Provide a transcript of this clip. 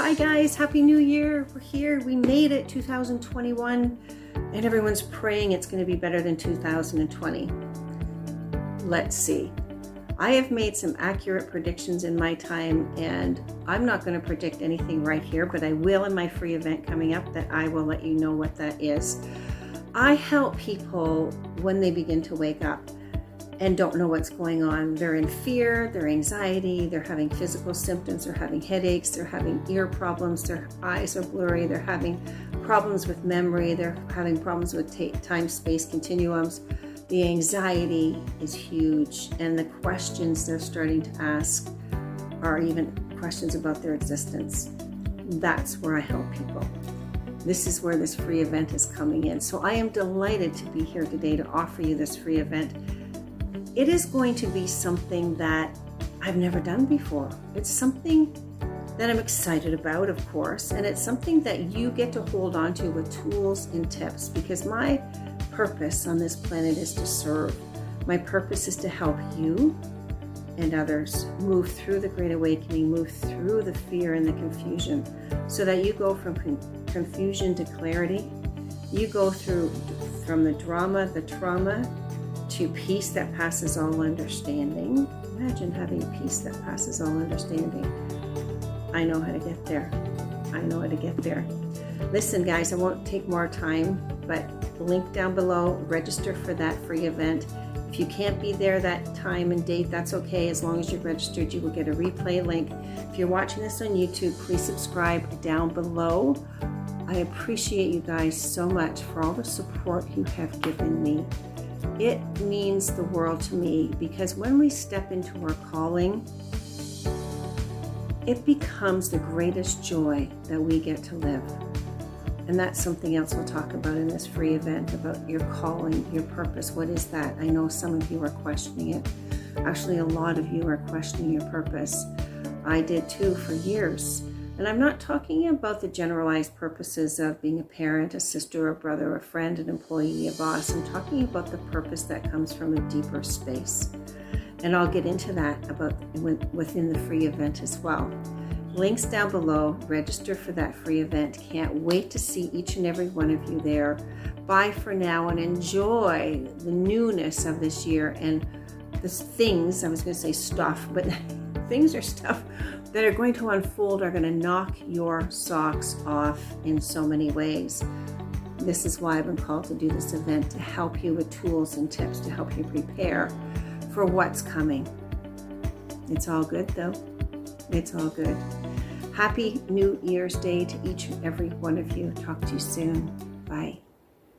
Hi guys, Happy New Year. We're here. We made it, 2021, and everyone's praying it's going to be better than 2020. Let's see. I have made some accurate predictions in my time, and I'm not going to predict anything right here, but I will in my free event coming up that I will let you know what that is. I help people when they begin to wake up and don't know what's going on. They're in fear, they're anxiety, they're having physical symptoms, they're having headaches, they're having ear problems, their eyes are blurry, they're having problems with memory, they're having problems with time-space continuums. The anxiety is huge, and the questions they're starting to ask are even questions about their existence. That's where I help people. This is where this free event is coming in. So I am delighted to be here today to offer you this free event. It is going to be something that I've never done before. It's something that I'm excited about, of course, and it's something that you get to hold on to with tools and tips, because my purpose on this planet is to serve. My purpose is to help you and others move through the Great Awakening, move through the fear and the confusion, so that you go from confusion to clarity. You go from the drama, the trauma, to peace that passes all understanding. Imagine having peace that passes all understanding. I know how to get there. I know how to get there. Listen, guys, I won't take more time, but link down below, register for that free event. If you can't be there that time and date, that's okay. As long as you're registered, you will get a replay link. If you're watching this on YouTube, please subscribe down below. I appreciate you guys so much for all the support you have given me. It means the world to me, because when we step into our calling, it becomes the greatest joy that we get to live. And that's something else we'll talk about in this free event, about your calling, your purpose. What is that? I know some of you are questioning it. Actually, a lot of you are questioning your purpose. I did too for years. And I'm not talking about the generalized purposes of being a parent, a sister, a brother, a friend, an employee, a boss. I'm talking about the purpose that comes from a deeper space. And I'll get into that within the free event as well. Links down below. Register for that free event. Can't wait to see each and every one of you there. Bye for now, and enjoy the newness of this year and the things, I was going to say stuff, but things or stuff that are going to unfold are going to knock your socks off in so many ways. This is why I've been called to do this event, to help you with tools and tips, to help you prepare for what's coming. It's all good though. It's all good. Happy New Year's Day to each and every one of you. Talk to you soon. Bye.